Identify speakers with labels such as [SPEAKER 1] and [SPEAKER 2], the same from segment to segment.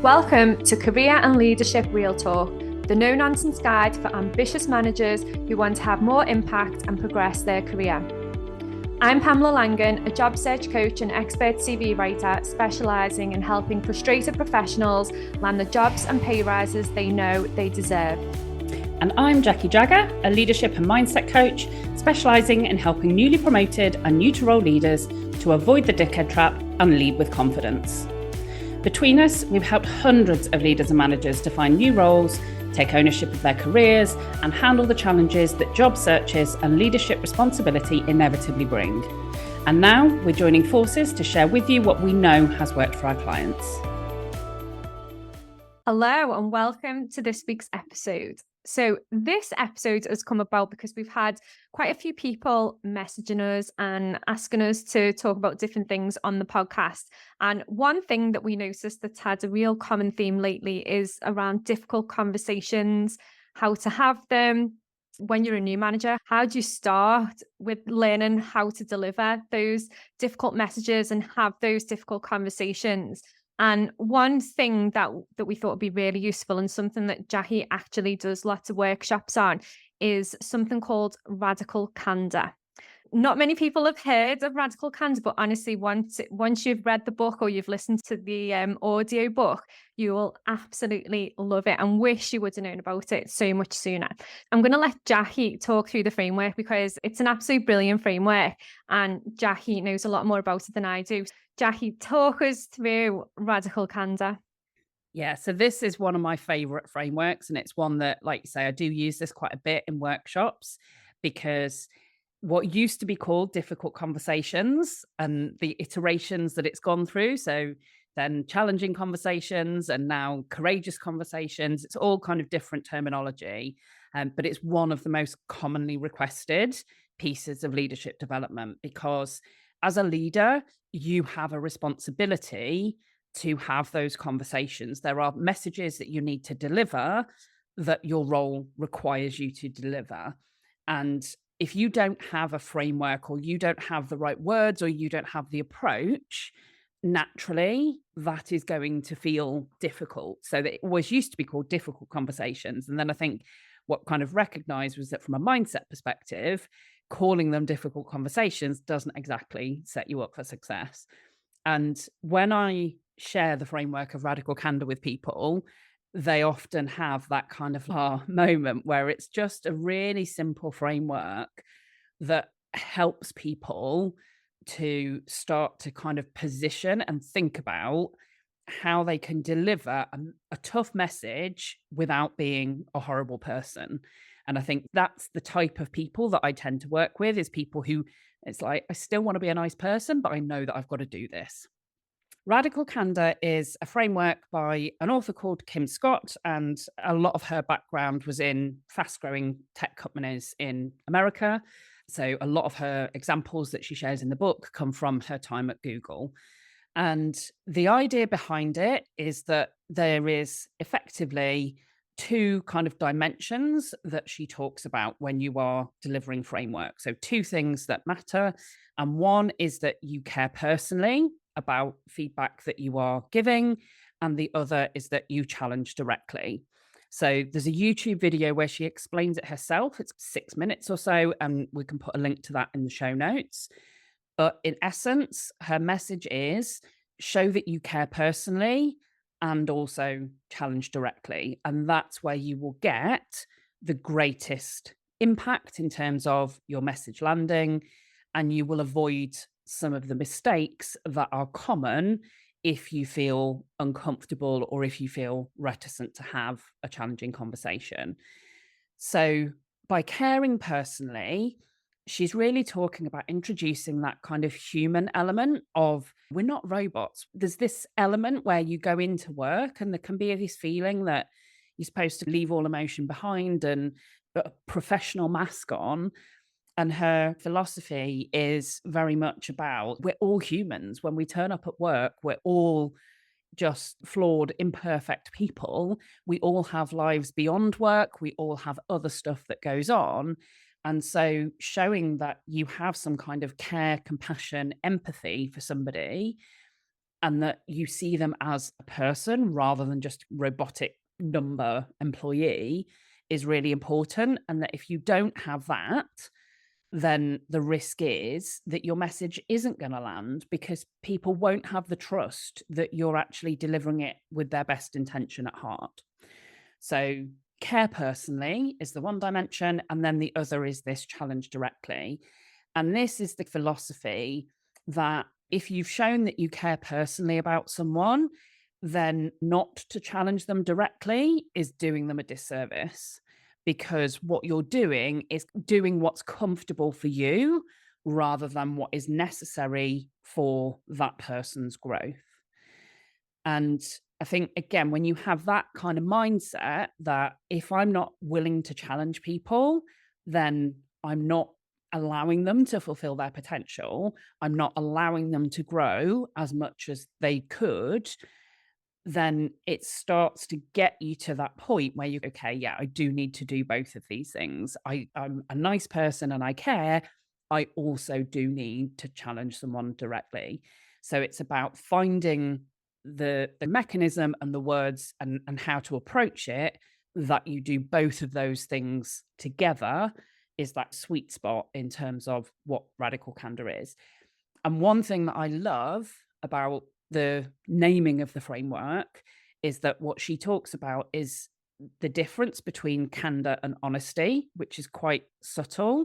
[SPEAKER 1] Welcome to Career and Leadership Real Talk, the no-nonsense guide for ambitious managers who want to have more impact and progress their career. I'm Pamela Langan, a job search coach and expert CV writer specialising in helping frustrated professionals land the jobs and pay rises they know they deserve.
[SPEAKER 2] And I'm Jackie Jagger, a leadership and mindset coach specialising in helping newly promoted and new to role leaders to avoid the dickhead trap and lead with confidence. Between us, we've helped hundreds of leaders and managers to find new roles, take ownership of their careers, and handle the challenges that job searches and leadership responsibility inevitably bring. And now we're joining forces to share with you what we know has worked for our clients.
[SPEAKER 1] Hello and welcome to this week's episode. So this episode has come about because we've had quite a few people messaging us and asking us to talk about different things on the podcast. And one thing that we noticed that's had a real common theme lately is around difficult conversations, how to have them. When you're a new manager, how do you start with learning how to deliver those difficult messages and have those difficult conversations? And one thing that we thought would be really useful and something that Jackie actually does lots of workshops on is something called Radical Candor. Not many people have heard of Radical Candor, but honestly, once you've read the book or you've listened to the audio book, you will absolutely love it and wish you would have known about it so much sooner. I'm going to let Jackie talk through the framework because it's an absolute brilliant framework and Jackie knows a lot more about it than I do. Jackie, talk us through Radical Candor.
[SPEAKER 2] Yeah, so this is one of my favourite frameworks, and it's one that, like you say, I do use this quite a bit in workshops because what used to be called difficult conversations and the iterations that it's gone through, so then challenging conversations and now courageous conversations, it's all kind of different terminology, but it's one of the most commonly requested pieces of leadership development because as a leader, you have a responsibility to have those conversations. There are messages that you need to deliver that your role requires you to deliver. And if you don't have a framework or you don't have the right words or you don't have the approach, naturally that is going to feel difficult. So that it always used to be called difficult conversations. And then I think what kind of recognized was that from a mindset perspective, calling them difficult conversations doesn't exactly set you up for success. And when I share the framework of Radical Candor with people, they often have that kind of moment where it's just a really simple framework that helps people to start to kind of position and think about how they can deliver a tough message without being a horrible person. And I think that's the type of people that I tend to work with, is people who it's like, I still want to be a nice person, but I know that I've got to do this. Radical Candor is a framework by an author called Kim Scott, and a lot of her background was in fast-growing tech companies in America. So a lot of her examples that she shares in the book come from her time at Google. And the idea behind it is that there is effectively two kind of dimensions that she talks about when you are delivering framework. So two things that matter. And one is that you care personally about feedback that you are giving. And the other is that you challenge directly. So there's a YouTube video where she explains it herself. It's 6 minutes or so, and we can put a link to that in the show notes. But in essence, her message is show that you care personally and also challenge directly. And that's where you will get the greatest impact in terms of your message landing, and you will avoid some of the mistakes that are common if you feel uncomfortable or if you feel reticent to have a challenging conversation. So by caring personally, she's really talking about introducing that kind of human element of we're not robots. There's this element where you go into work and there can be this feeling that you're supposed to leave all emotion behind and put a professional mask on. And her philosophy is very much about we're all humans. When we turn up at work, we're all just flawed, imperfect people. We all have lives beyond work. We all have other stuff that goes on. And so showing that you have some kind of care, compassion, empathy for somebody and that you see them as a person rather than just robotic number employee is really important. And that if you don't have that, then the risk is that your message isn't going to land because people won't have the trust that you're actually delivering it with their best intention at heart. So, care personally is the one dimension, and then the other is this challenge directly. And this is the philosophy that if you've shown that you care personally about someone, then not to challenge them directly is doing them a disservice, because what you're doing is doing what's comfortable for you rather than what is necessary for that person's growth. And I think, again, when you have that kind of mindset that if I'm not willing to challenge people, then I'm not allowing them to fulfill their potential. I'm not allowing them to grow as much as they could. Then it starts to get you to that point where you, okay, yeah, I do need to do both of these things. I'm a nice person and I care. I also do need to challenge someone directly. So it's about finding the mechanism and the words and how to approach it, that you do both of those things together is that sweet spot in terms of what radical candor is. And one thing that I love about the naming of the framework is that what she talks about is the difference between candor and honesty, which is quite subtle.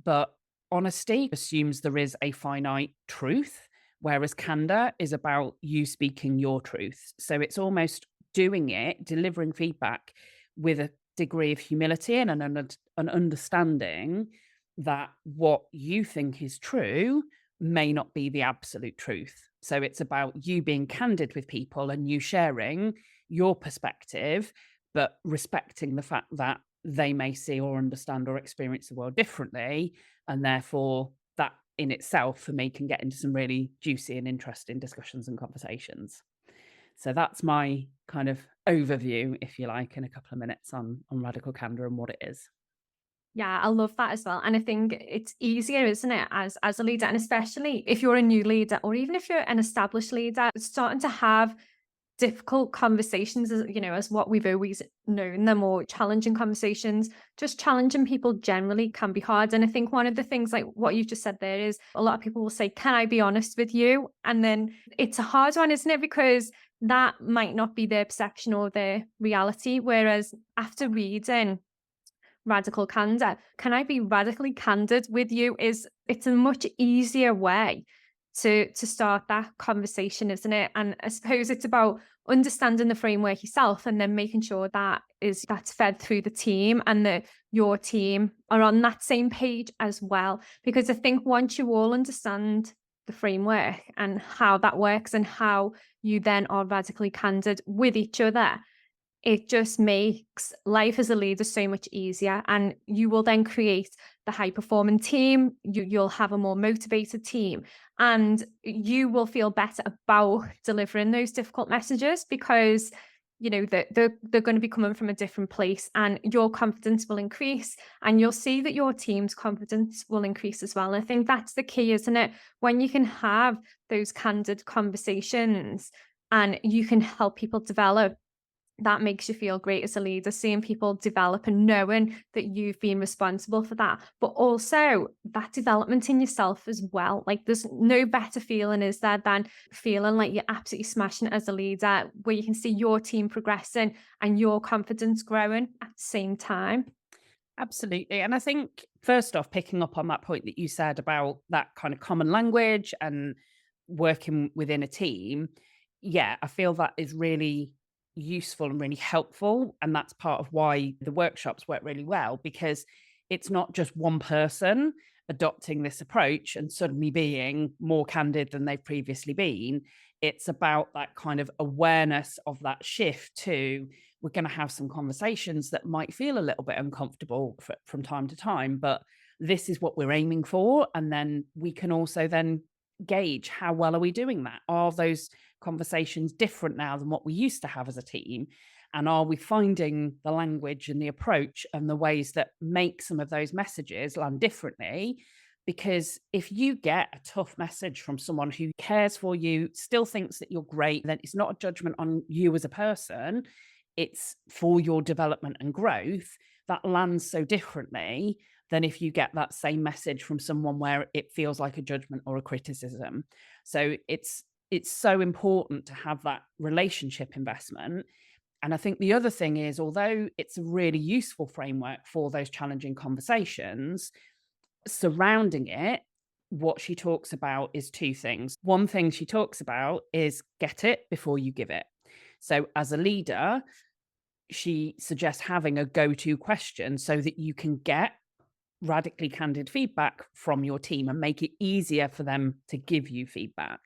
[SPEAKER 2] But honesty assumes there is a finite truth, whereas candor is about you speaking your truth. So it's almost doing it, delivering feedback with a degree of humility and an understanding that what you think is true may not be the absolute truth. So it's about you being candid with people and you sharing your perspective, but respecting the fact that they may see or understand or experience the world differently. And therefore, that in itself for me can get into some really juicy and interesting discussions and conversations. So that's my kind of overview, if you like, in a couple of minutes on radical candor and what it is.
[SPEAKER 1] Yeah, I love that as well. And I think it's easier, isn't it, as a leader, and especially if you're a new leader or even if you're an established leader, starting to have difficult conversations as as what we've always known them, or challenging conversations. Just challenging people generally can be hard. And I think one of the things, like what you've just said there, is a lot of people will say, can I be honest with you? And then it's a hard one, isn't it? Because that might not be their perception or their reality. Whereas after reading Radical Candor, can I be radically candid with you? It's a much easier way to start that conversation, isn't it? And I suppose it's about understanding the framework yourself and then making sure that's fed through the team, and that your team are on that same page as well. Because I think once you all understand the framework and how that works and how you then are radically candid with each other, it just makes life as a leader so much easier, and you will then create the high performing team. You'll have a more motivated team, and you will feel better about delivering those difficult messages because they're going to be coming from a different place, and your confidence will increase, and you'll see that your team's confidence will increase as well. And I think that's the key, isn't it? When you can have those candid conversations and you can help people develop, that makes you feel great as a leader, seeing people develop and knowing that you've been responsible for that. But also that development in yourself as well. Like there's no better feeling, is there, than feeling like you're absolutely smashing it as a leader, where you can see your team progressing and your confidence growing at the same time.
[SPEAKER 2] Absolutely. And I think, first off, picking up on that point that you said about that kind of common language and working within a team, yeah, I feel that is really useful and really helpful. And that's part of why the workshops work really well, because it's not just one person adopting this approach and suddenly being more candid than they've previously been. It's about that kind of awareness of that shift to, we're going to have some conversations that might feel a little bit uncomfortable from time to time, but this is what we're aiming for. And then we can also then gauge how well are we doing that? Are those conversations different now than what we used to have as a team? And are we finding the language and the approach and the ways that make some of those messages land differently Because if you get a tough message from someone who cares for you, still thinks that you're great, then it's not a judgment on you as a person, it's for your development and growth, that lands so differently than if you get that same message from someone where it feels like a judgment or a criticism. So it's so important to have that relationship investment. And I think the other thing is, although it's a really useful framework for those challenging conversations, surrounding it, what she talks about is two things. One thing she talks about is get it before you give it. So, as a leader, she suggests having a go to question so that you can get radically candid feedback from your team and make it easier for them to give you feedback.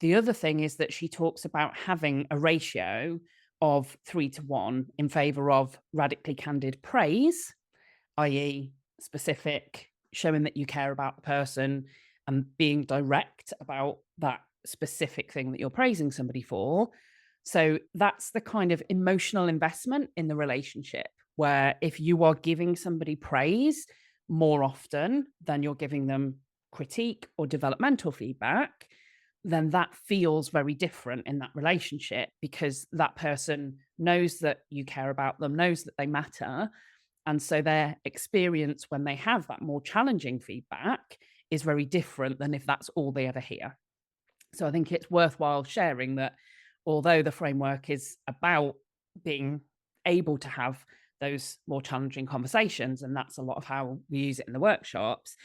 [SPEAKER 2] The other thing is that she talks about having a ratio of 3 to 1 in favor of radically candid praise, i.e., specific, showing that you care about the person and being direct about that specific thing that you're praising somebody for. So that's the kind of emotional investment in the relationship, where if you are giving somebody praise more often than you're giving them critique or developmental feedback, then that feels very different in that relationship, because that person knows that you care about them, knows that they matter. And so their experience when they have that more challenging feedback is very different than if that's all they ever hear. So I think it's worthwhile sharing that although the framework is about being able to have those more challenging conversations, and that's a lot of how we use it in the workshops,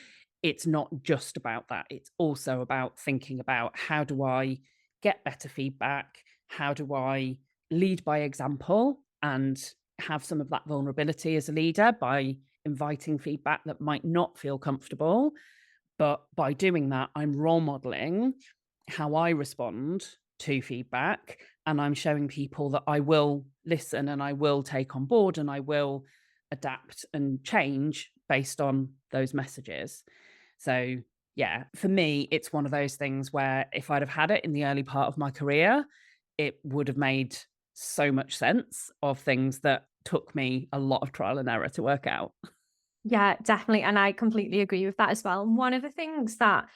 [SPEAKER 2] it's not just about that. It's also about thinking about, how do I get better feedback? How do I lead by example and have some of that vulnerability as a leader by inviting feedback that might not feel comfortable? But by doing that, I'm role modeling how I respond to feedback, and I'm showing people that I will listen and I will take on board and I will adapt and change based on those messages. So, yeah, for me, it's one of those things where if I'd have had it in the early part of my career, it would have made so much sense of things that took me a lot of trial and error to work out.
[SPEAKER 1] Yeah, definitely. And I completely agree with that as well. And one of the things that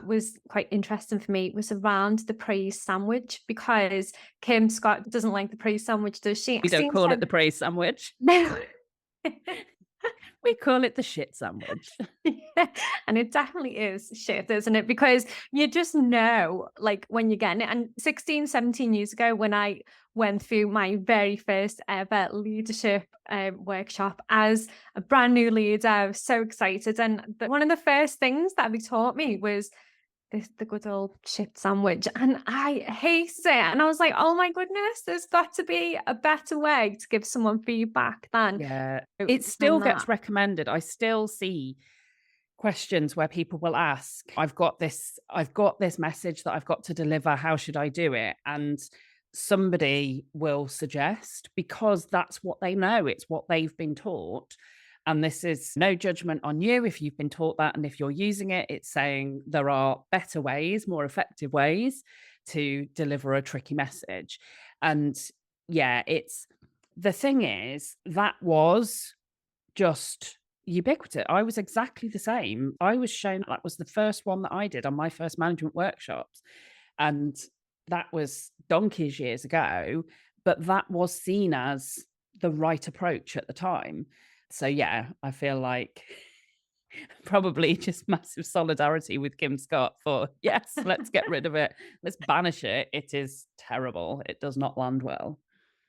[SPEAKER 1] was quite interesting for me was around the praise sandwich, because Kim Scott doesn't like the praise sandwich, does she?
[SPEAKER 2] We
[SPEAKER 1] I've
[SPEAKER 2] don't
[SPEAKER 1] seen
[SPEAKER 2] call it
[SPEAKER 1] some
[SPEAKER 2] the praise sandwich.
[SPEAKER 1] no.
[SPEAKER 2] We call it the shit sandwich.
[SPEAKER 1] Yeah, and it definitely is shit, isn't it? Because you just know, like, when you're getting it. And 16, 17 years ago, when I went through my very first ever leadership workshop as a brand new leader, I was so excited. And one of the first things that they taught me was the good old shit sandwich. And I hated it. And I was like, oh my goodness, there's got to be a better way to give someone feedback
[SPEAKER 2] Yeah, it
[SPEAKER 1] than
[SPEAKER 2] still
[SPEAKER 1] that.
[SPEAKER 2] gets recommended. I still see questions where people will ask, I've got this message that I've got to deliver, how should I do it? And somebody will suggest, because that's what they know, it's what they've been taught. And this is no judgment on you if you've been taught that, and if you're using it, it's saying there are better ways, more effective ways to deliver a tricky message. And yeah, it's the thing is, that was just ubiquitous. I was exactly the same. I was shown, that was the first one that I did on my first management workshops. And that was donkeys years ago, but that was seen as the right approach at the time. So yeah, I feel like probably just massive solidarity with Kim Scott for, yes, let's get rid of it. Let's banish it. It is terrible. It does not land well.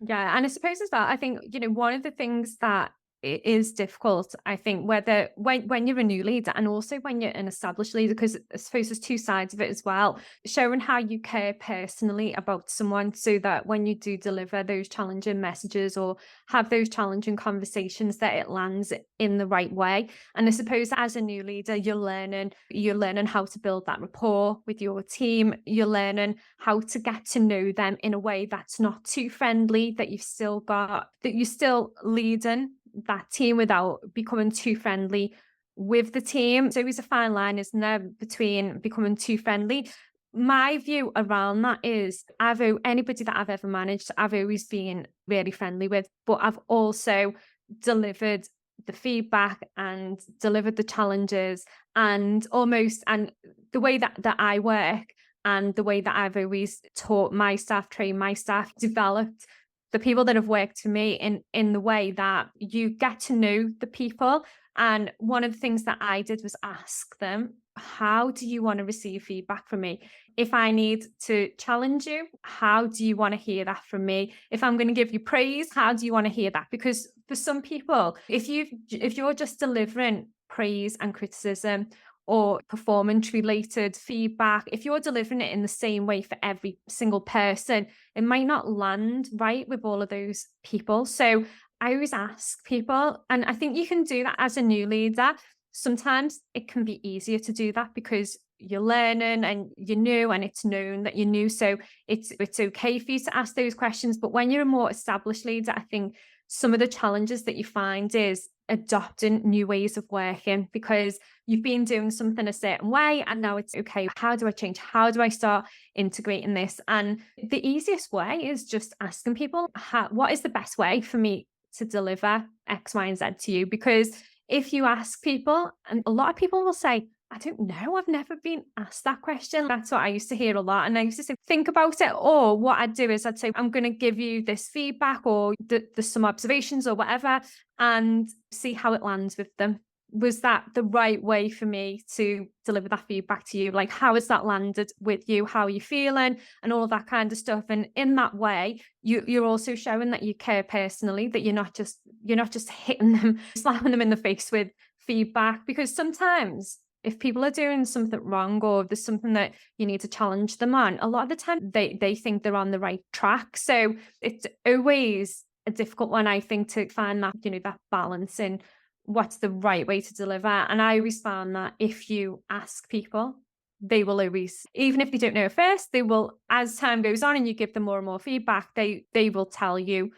[SPEAKER 1] Yeah, and I suppose as well, I think, one of the things that it is difficult, I think, whether when you're a new leader and also when you're an established leader, because I suppose there's two sides of it as well, showing how you care personally about someone so that when you do deliver those challenging messages or have those challenging conversations, that it lands in the right way. And I suppose as a new leader, you're learning how to build that rapport with your team. You're learning how to get to know them in a way that's not too friendly, that you're still leading that team without becoming too friendly with the team. So there's a fine line, isn't there, between becoming too friendly. My view around that is anybody that I've ever managed, I've always been really friendly with, but I've also delivered the feedback and delivered the challenges, and the way that I work and the way that I've always taught my staff, trained my staff, developed the people that have worked for me in the way that you get to know the people. And one of the things that I did was ask them, how do you want to receive feedback from me? If I need to challenge you, how do you want to hear that from me? If I'm going to give you praise, how do you want to hear that? Because for some people, if you're just delivering praise and criticism or performance related feedback, if you're delivering it in the same way for every single person, it might not land right with all of those people. So I always ask people, and I think you can do that as a new leader. Sometimes it can be easier to do that because you're learning and you're new and it's known that you're new. So it's okay for you to ask those questions. But when you're a more established leader, I think some of the challenges that you find is adopting new ways of working, because you've been doing something a certain way and now it's okay. How do I change? How do I start integrating this? And the easiest way is just asking people, what is the best way for me to deliver X, Y, and Z to you? Because if you ask people, and a lot of people will say, I don't know, I've never been asked that question. That's what I used to hear a lot. And I used to say, think about it. Or what I'd do is I'd say, I'm going to give you this feedback or there's some observations or whatever, and see how it lands with them. Was that the right way for me to deliver that feedback to you? Like, how has that landed with you? How are you feeling? And all of that kind of stuff. And in that way, you're also showing that you care personally, that you're not just hitting them, slapping them in the face with feedback. Because sometimes if people are doing something wrong or if there's something that you need to challenge them on, a lot of the time they think they're on the right track. So it's always a difficult one, I think, to find that, that balance in what's the right way to deliver. And I always found that if you ask people, they will always, even if they don't know at first, they will, as time goes on and you give them more and more feedback, they will tell you,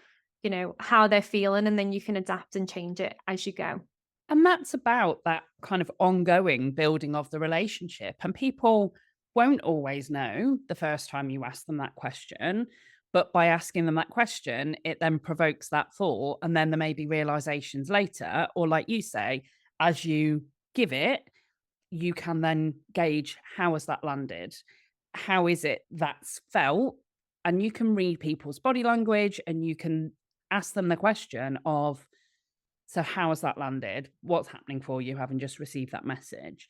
[SPEAKER 1] how they're feeling, and then you can adapt and change it as you go.
[SPEAKER 2] And that's about that kind of ongoing building of the relationship. And people won't always know the first time you ask them that question. But by asking them that question, it then provokes that thought. And then there may be realizations later. Or, like you say, as you give it, you can then gauge, how has that landed? How is it that's felt? And you can read people's body language and you can ask them the question of, so how has that landed? What's happening for you having just received that message?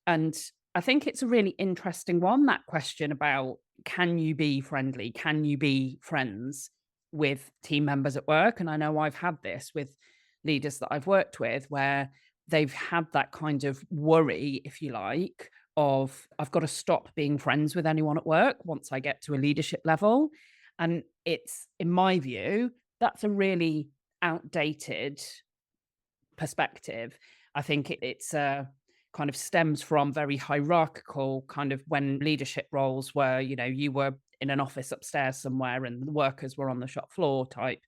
[SPEAKER 2] And I think it's a really interesting one, that question about, can you be friendly? Can you be friends with team members at work? And I know I've had this with leaders that I've worked with where they've had that kind of worry, if you like, of, I've got to stop being friends with anyone at work once I get to a leadership level. And it's, in my view, that's a really outdated perspective. I think it's kind of stems from very hierarchical, kind of when leadership roles were, you were in an office upstairs somewhere and the workers were on the shop floor type.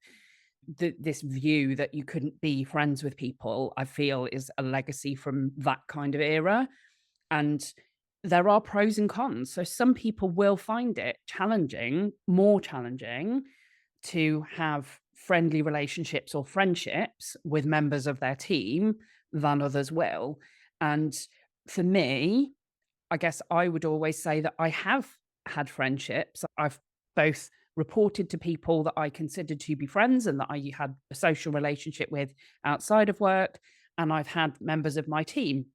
[SPEAKER 2] This view that you couldn't be friends with people, I feel, is a legacy from that kind of era. And there are pros and cons. So some people will find it challenging, more challenging, to have friendly relationships or friendships with members of their team than others will. And for me, I guess I would always say that I have had friendships. I've both reported to people that I considered to be friends and that I had a social relationship with outside of work. And I've had members of my team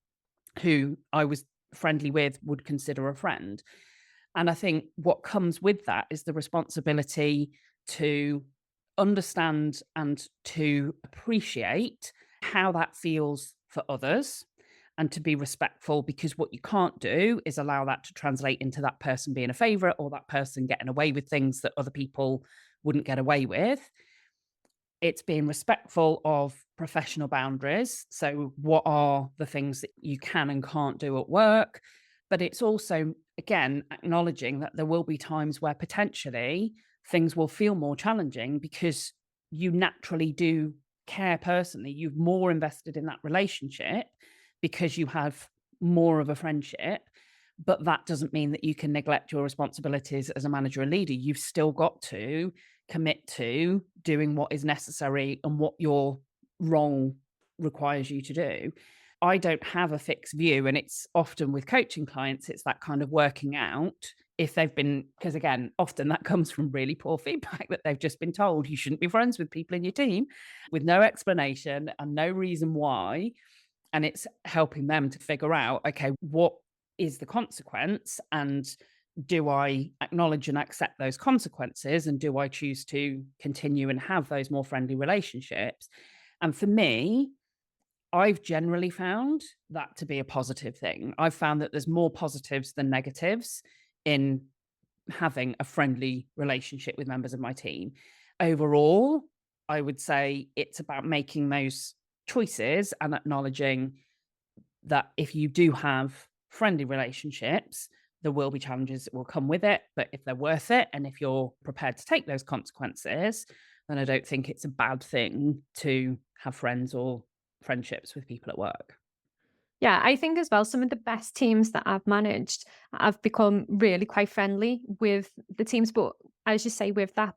[SPEAKER 2] who I was friendly with, would consider a friend. And I think what comes with that is the responsibility to understand and to appreciate how that feels for others and to be respectful, because what you can't do is allow that to translate into that person being a favorite or that person getting away with things that other people wouldn't get away with. It's being respectful of professional boundaries. So what are the things that you can and can't do at work? But it's also, again, acknowledging that there will be times where potentially things will feel more challenging because you naturally do care personally. You've more invested in that relationship because you have more of a friendship. But that doesn't mean that you can neglect your responsibilities as a manager and leader. You've still got to commit to doing what is necessary and what your role requires you to do. I don't have a fixed view. And it's often with coaching clients, it's that kind of working out if they've been, because again, often that comes from really poor feedback that they've just been told you shouldn't be friends with people in your team with no explanation and no reason why. And it's helping them to figure out, okay, what is the consequence? And do I acknowledge and accept those consequences? And do I choose to continue and have those more friendly relationships? And for me, I've generally found that to be a positive thing. I've found that there's more positives than negatives in having a friendly relationship with members of my team. Overall, I would say it's about making those choices and acknowledging that if you do have friendly relationships, there will be challenges that will come with it. But if they're worth it, and if you're prepared to take those consequences, then I don't think it's a bad thing to have friends or friendships with people at work.
[SPEAKER 1] Yeah, I think as well, some of the best teams that I've managed, I've become really quite friendly with the teams. But as you say, with that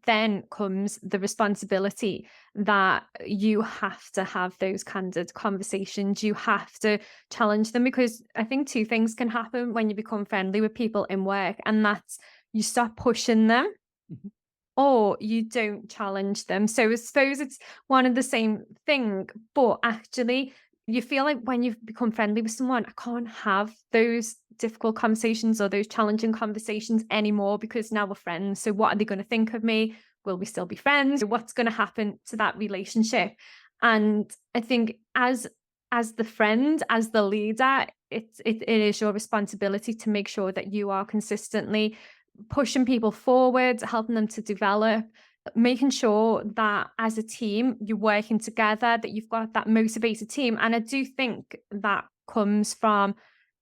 [SPEAKER 1] then comes the responsibility that you have to have those candid conversations. You have to challenge them, because I think two things can happen when you become friendly with people in work, and that's you start pushing them
[SPEAKER 2] Mhm.
[SPEAKER 1] or you don't challenge them. So I suppose it's one and the same thing, but actually you feel like when you've become friendly with someone, I can't have those difficult conversations or those challenging conversations anymore because now we're friends. So what are they going to think of me? Will we still be friends? What's going to happen to that relationship? And I think as the friend, as the leader, it is your responsibility to make sure that you are consistently pushing people forward, helping them to develop, making sure that as a team, you're working together, that you've got that motivated team. And I do think that comes from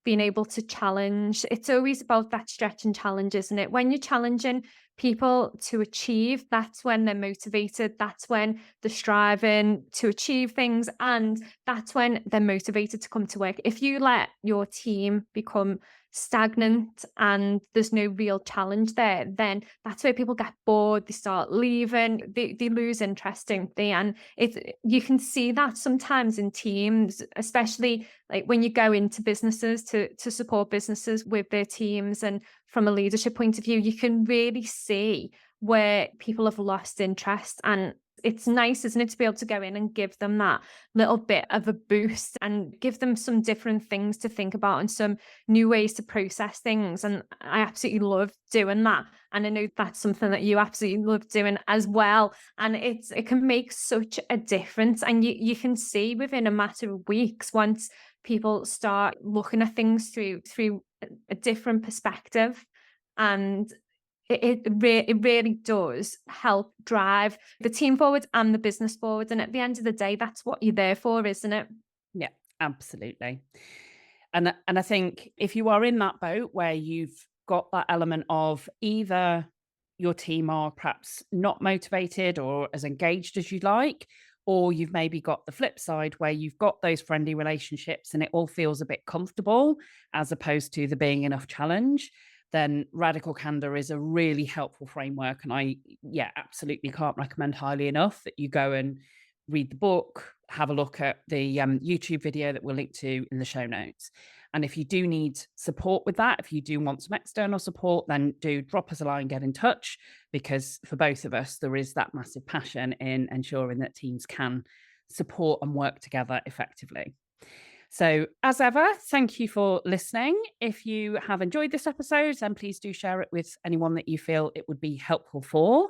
[SPEAKER 1] being able to challenge. It's always about that stretch and challenge, isn't it? When you're challenging people to achieve, that's when they're motivated. That's when they're striving to achieve things. And that's when they're motivated to come to work. If you let your team become stagnant and there's no real challenge there, then that's where people get bored, they start leaving, they lose interest, don't they? And it's you can see that sometimes in teams, especially like when you go into businesses to support businesses with their teams, and from a leadership point of view, you can really see where people have lost interest. And it's nice, isn't it, to be able to go in and give them that little bit of a boost and give them some different things to think about and some new ways to process things. And I absolutely love doing that. And I know that's something that you absolutely love doing as well. And it can make such a difference. And you can see within a matter of weeks, once people start looking at things through a different perspective. And it really does help drive the team forward and the business forward. And at the end of the day, that's what you're there for, isn't it?
[SPEAKER 2] Yeah, absolutely. And I think if you are in that boat where you've got that element of either your team are perhaps not motivated or as engaged as you'd like, or you've maybe got the flip side where you've got those friendly relationships and it all feels a bit comfortable as opposed to there being enough challenge, then Radical Candor is a really helpful framework. And yeah, absolutely can't recommend highly enough that you go and read the book, have a look at the YouTube video that we'll link to in the show notes. And if you do need support with that, if you do want some external support, then do drop us a line, get in touch, because for both of us, there is that massive passion in ensuring that teams can support and work together effectively. So, as ever, thank you for listening. If you have enjoyed this episode, then please do share it with anyone that you feel it would be helpful for.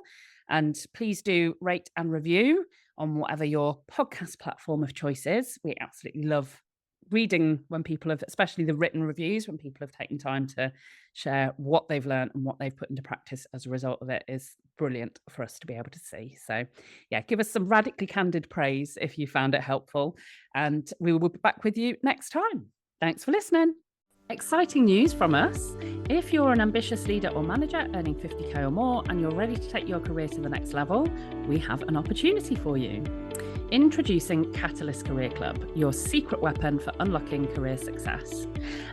[SPEAKER 2] And please do rate and review on whatever your podcast platform of choice is. We absolutely love reading when people have, especially the written reviews, when people have taken time to share what they've learned and what they've put into practice as a result of it is brilliant for us to be able to see. So yeah, give us some radically candid praise if you found it helpful, and we will be back with you next time. Thanks for listening. Exciting news from us. If you're an ambitious leader or manager earning 50k or more and you're ready to take your career to the next level, we have an opportunity for you. Introducing Catalyst Career Club, your secret weapon for unlocking career success.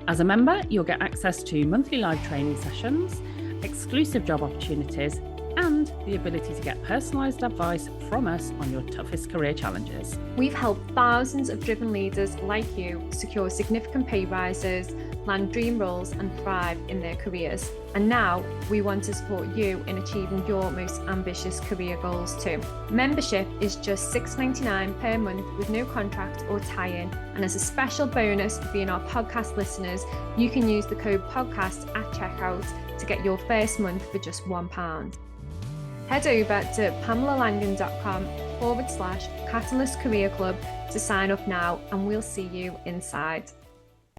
[SPEAKER 2] As a member, you'll get access to monthly live training sessions, exclusive job opportunities, and the ability to get personalised advice from us on your toughest career challenges.
[SPEAKER 1] We've helped thousands of driven leaders like you secure significant pay rises, land dream roles, and thrive in their careers. And now we want to support you in achieving your most ambitious career goals too. Membership is just $6.99 per month with no contract or tie-in. And as a special bonus for being our podcast listeners, you can use the code podcast at checkout to get your first month for just £1. Head over to pamelalangan.com/Catalyst Career Club to sign up now, and we'll see you inside.